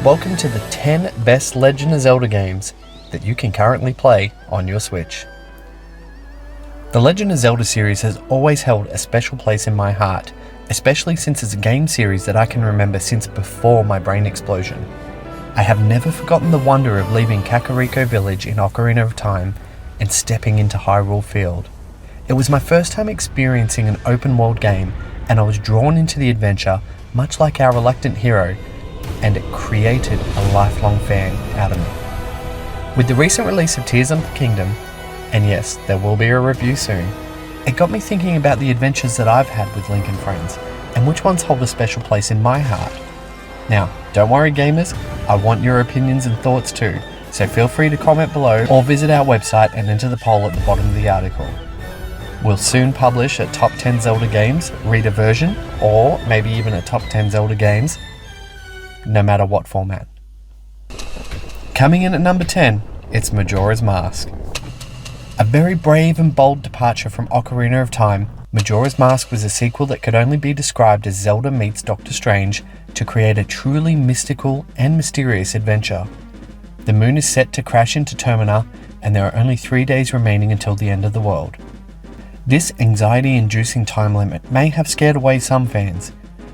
Welcome to the 10 best Legend of Zelda games that you can currently play on your Switch. The Legend of Zelda series has always held a special place in my heart, especially since it's a game series that I can remember since before my brain explosion. I have never forgotten the wonder of leaving Kakariko Village in Ocarina of Time and stepping into Hyrule Field. It was my first time experiencing an open world game, and I was drawn into the adventure much like our reluctant hero, and it created a lifelong fan out of me. With the recent release of Tears of the Kingdom, and yes, there will be a review soon, it got me thinking about the adventures that I've had with Link and friends, and which ones hold a special place in my heart. Now, don't worry gamers, I want your opinions and thoughts too, so feel free to comment below or visit our website and enter the poll at the bottom of the article. We'll soon publish a top 10 Zelda games reader version, or maybe even a top 10 Zelda games, no matter what format. Coming in at number 10, it's Majora's Mask. A very brave and bold departure from Ocarina of Time, Majora's Mask was a sequel that could only be described as Zelda meets Doctor Strange to create a truly mystical and mysterious adventure. The moon is set to crash into Termina, and there are only 3 days remaining until the end of the world. This anxiety-inducing time limit may have scared away some fans,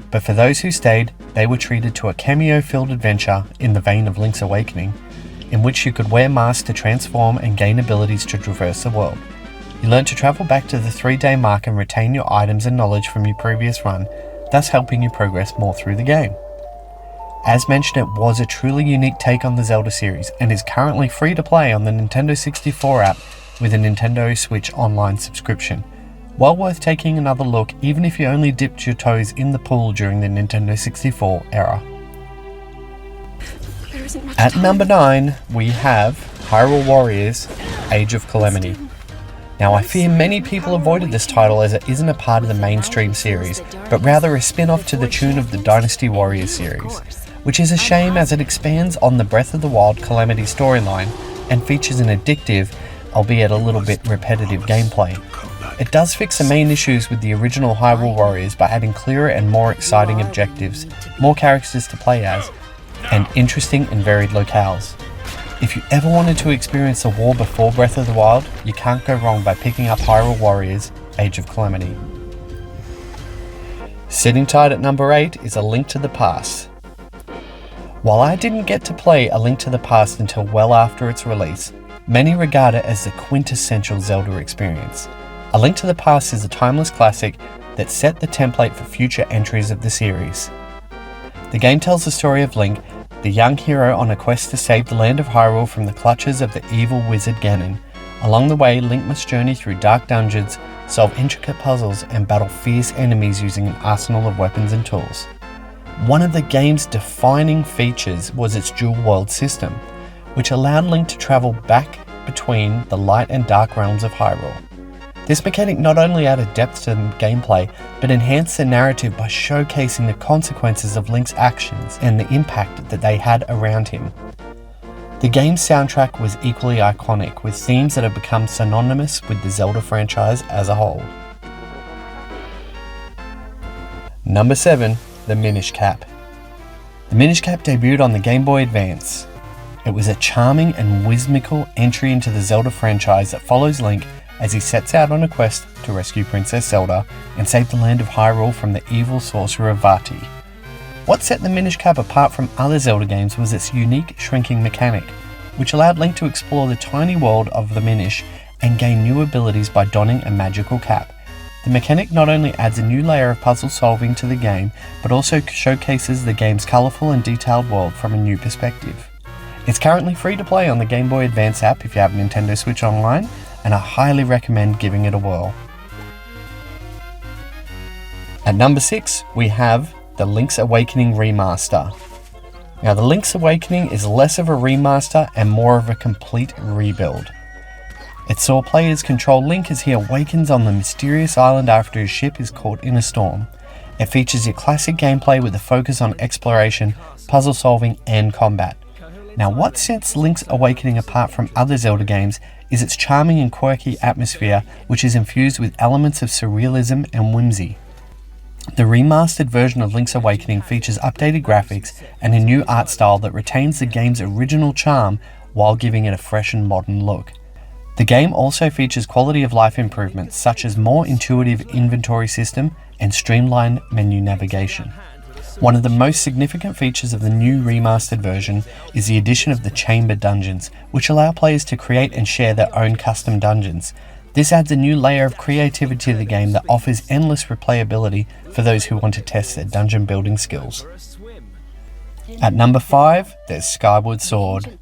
but for those who stayed, they were treated to a cameo-filled adventure in the vein of Link's Awakening, in which you could wear masks to transform and gain abilities to traverse the world. You learn to travel back to the 3-day mark and retain your items and knowledge from your previous run, thus helping you progress more through the game. As mentioned, it was a truly unique take on the Zelda series and is currently free to play on the Nintendo 64 app with a Nintendo Switch Online subscription. Well worth taking another look even if you only dipped your toes in the pool during the Nintendo 64 era. At number 9, we have Hyrule Warriors Age of Calamity. Now I fear many people avoided this title as it isn't a part of the mainstream series, but rather a spin-off to the tune of the Dynasty Warriors series, which is a shame as it expands on the Breath of the Wild Calamity storyline and features an addictive, albeit a little bit repetitive gameplay. It does fix the main issues with the original Hyrule Warriors by adding clearer and more exciting objectives, more characters to play as, and interesting and varied locales. If you ever wanted to experience the war before Breath of the Wild, you can't go wrong by picking up Hyrule Warriors Age of Calamity. Sitting tight at number 8 is A Link to the Past. While I didn't get to play A Link to the Past until well after its release, many regard it as the quintessential Zelda experience. A Link to the Past is a timeless classic that set the template for future entries of the series. The game tells the story of Link, the young hero on a quest to save the land of Hyrule from the clutches of the evil wizard Ganon. Along the way, Link must journey through dark dungeons, solve intricate puzzles, and battle fierce enemies using an arsenal of weapons and tools. One of the game's defining features was its dual world system, which allowed Link to travel back between the light and dark realms of Hyrule. This mechanic not only added depth to the gameplay, but enhanced the narrative by showcasing the consequences of Link's actions and the impact that they had around him. The game's soundtrack was equally iconic, with themes that have become synonymous with the Zelda franchise as a whole. Number 7, the Minish Cap. The Minish Cap debuted on the Game Boy Advance. It was a charming and whimsical entry into the Zelda franchise that follows Link as he sets out on a quest to rescue Princess Zelda and save the land of Hyrule from the evil sorcerer Vati. What set the Minish Cap apart from other Zelda games was its unique shrinking mechanic, which allowed Link to explore the tiny world of the Minish and gain new abilities by donning a magical cap. The mechanic not only adds a new layer of puzzle solving to the game, but also showcases the game's colourful and detailed world from a new perspective. It's currently free to play on the Game Boy Advance app if you have Nintendo Switch Online, and I highly recommend giving it a whirl. At number 6, we have the Link's Awakening Remaster. Now the Link's Awakening is less of a remaster and more of a complete rebuild. It saw players control Link as he awakens on the mysterious island after his ship is caught in a storm. It features your classic gameplay with a focus on exploration, puzzle solving and combat. Now what sets Link's Awakening apart from other Zelda games is its charming and quirky atmosphere, which is infused with elements of surrealism and whimsy. The remastered version of Link's Awakening features updated graphics and a new art style that retains the game's original charm while giving it a fresh and modern look. The game also features quality of life improvements such as more intuitive inventory system and streamlined menu navigation. One of the most significant features of the new remastered version is the addition of the chamber dungeons, which allow players to create and share their own custom dungeons. This adds a new layer of creativity to the game that offers endless replayability for those who want to test their dungeon building skills. At number 5, there's Skyward Sword.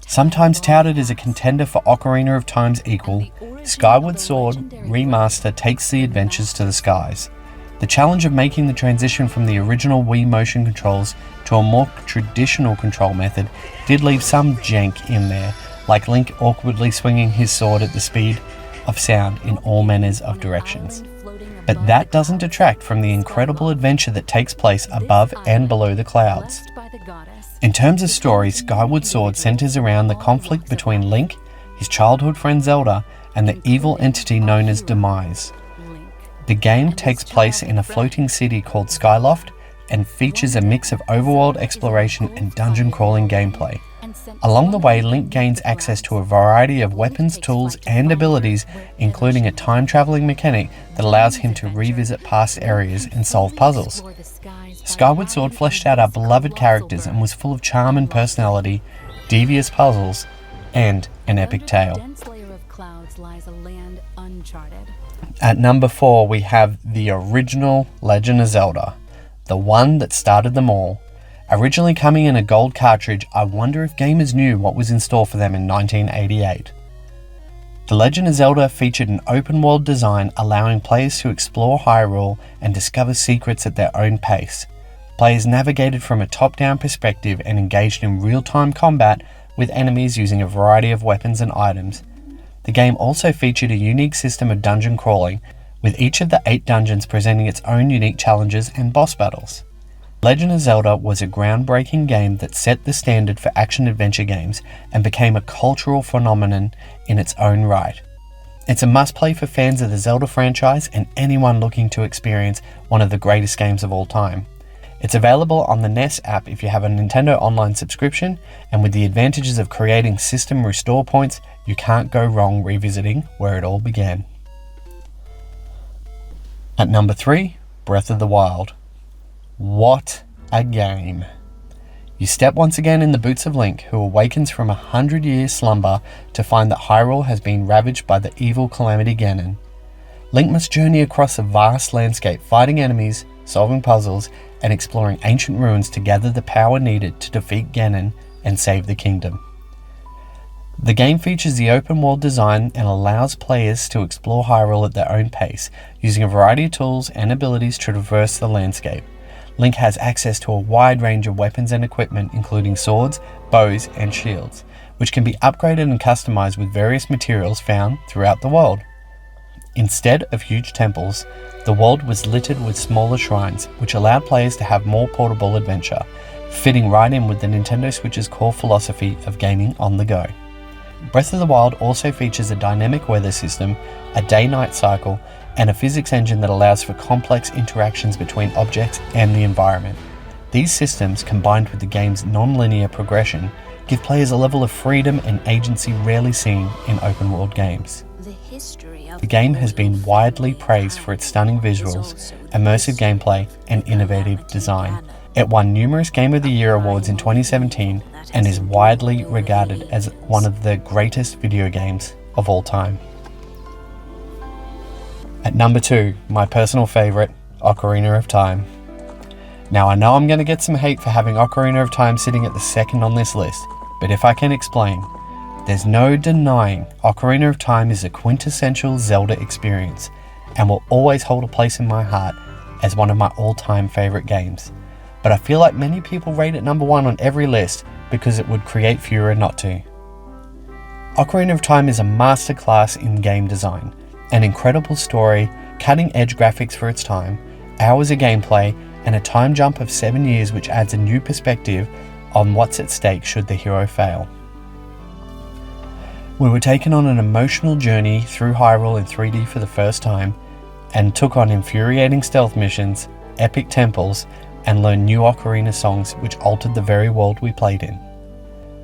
Sometimes touted as a contender for Ocarina of Time's equal, Skyward Sword Remaster takes the adventures to the skies. The challenge of making the transition from the original Wii motion controls to a more traditional control method did leave some jank in there, like Link awkwardly swinging his sword at the speed of sound in all manners of directions. But that doesn't detract from the incredible adventure that takes place above and below the clouds. In terms of story, Skyward Sword centers around the conflict between Link, his childhood friend Zelda, and the evil entity known as Demise. The game takes place in a floating city called Skyloft and features a mix of overworld exploration and dungeon crawling gameplay. Along the way, Link gains access to a variety of weapons, tools, and abilities, including a time-traveling mechanic that allows him to revisit past areas and solve puzzles. Skyward Sword fleshed out our beloved characters and was full of charm and personality, devious puzzles, and an epic tale. At number 4, we have the original Legend of Zelda, the one that started them all. Originally coming in a gold cartridge, I wonder if gamers knew what was in store for them in 1988. The Legend of Zelda featured an open-world design allowing players to explore Hyrule and discover secrets at their own pace. Players navigated from a top-down perspective and engaged in real-time combat with enemies using a variety of weapons and items. The game also featured a unique system of dungeon crawling, with each of the 8 dungeons presenting its own unique challenges and boss battles. Legend of Zelda was a groundbreaking game that set the standard for action-adventure games and became a cultural phenomenon in its own right. It's a must-play for fans of the Zelda franchise and anyone looking to experience one of the greatest games of all time. It's available on the NES app if you have a Nintendo Online subscription, and with the advantages of creating system restore points, you can't go wrong revisiting where it all began. At number 3, Breath of the Wild. What a game! You step once again in the boots of Link, who awakens from a 100-year slumber to find that Hyrule has been ravaged by the evil Calamity Ganon. Link must journey across a vast landscape, fighting enemies, solving puzzles, and exploring ancient ruins to gather the power needed to defeat Ganon and save the kingdom. The game features the open world design and allows players to explore Hyrule at their own pace, using a variety of tools and abilities to traverse the landscape. Link has access to a wide range of weapons and equipment, including swords, bows, and shields, which can be upgraded and customized with various materials found throughout the world. Instead of huge temples, the world was littered with smaller shrines, which allowed players to have more portable adventure, fitting right in with the Nintendo Switch's core philosophy of gaming on the go. Breath of the Wild also features a dynamic weather system, a day-night cycle, and a physics engine that allows for complex interactions between objects and the environment. These systems, combined with the game's non-linear progression, give players a level of freedom and agency rarely seen in open-world games. The game has been widely praised for its stunning visuals, immersive gameplay, and innovative design. It won numerous Game of the Year awards in 2017 and is widely regarded as one of the greatest video games of all time. At number 2, my personal favourite, Ocarina of Time. Now I know I'm going to get some hate for having Ocarina of Time sitting at the second on this list, but if I can explain, there's no denying Ocarina of Time is a quintessential Zelda experience and will always hold a place in my heart as one of my all-time favourite games. But I feel like many people rate it number 1 on every list because it would create furor not to. Ocarina of Time is a masterclass in game design, an incredible story, cutting-edge graphics for its time, hours of gameplay, and a time jump of 7 years which adds a new perspective on what's at stake should the hero fail. We were taken on an emotional journey through Hyrule in 3D for the first time, and took on infuriating stealth missions, epic temples and learn new ocarina songs which altered the very world we played in.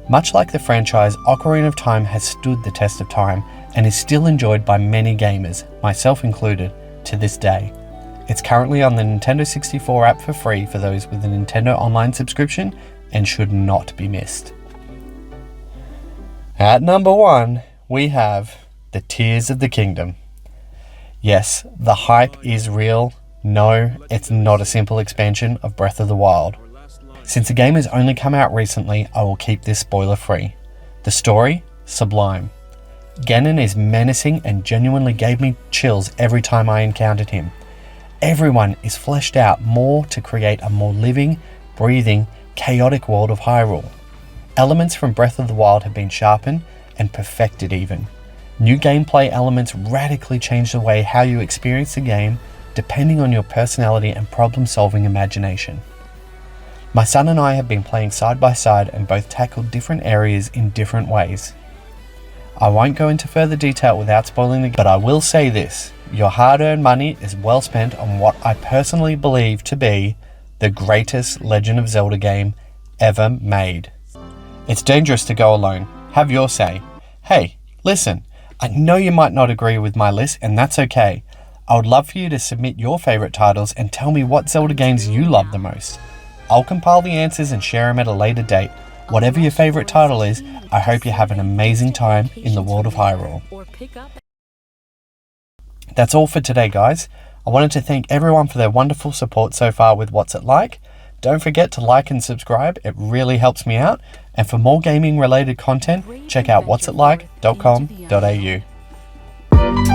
Much like the franchise, Ocarina of Time has stood the test of time and is still enjoyed by many gamers, myself included, to this day. It's currently on the Nintendo 64 app for free for those with a Nintendo Online subscription and should not be missed. At number 1, we have the Tears of the Kingdom. Yes, the hype is real. No, it's not a simple expansion of Breath of the Wild. Since the game has only come out recently, I will keep this spoiler free. The story? Sublime. Ganon is menacing and genuinely gave me chills every time I encountered him. Everyone is fleshed out more to create a more living, breathing, chaotic world of Hyrule. Elements from Breath of the Wild have been sharpened and perfected even. New gameplay elements radically change the way how you experience the game depending on your personality and problem-solving imagination. My son and I have been playing side by side and both tackled different areas in different ways. I won't go into further detail without spoiling the game, but I will say this: your hard-earned money is well spent on what I personally believe to be the greatest Legend of Zelda game ever made. It's dangerous to go alone. Have your say. Hey, listen, I know you might not agree with my list, and that's okay. I would love for you to submit your favourite titles and tell me what Zelda games you love the most. I'll compile the answers and share them at a later date. Whatever your favourite title is, I hope you have an amazing time in the world of Hyrule. That's all for today, guys. I wanted to thank everyone for their wonderful support so far with What's It Like. Don't forget to like and subscribe, it really helps me out. And for more gaming related content, check out whatsitlike.com.au.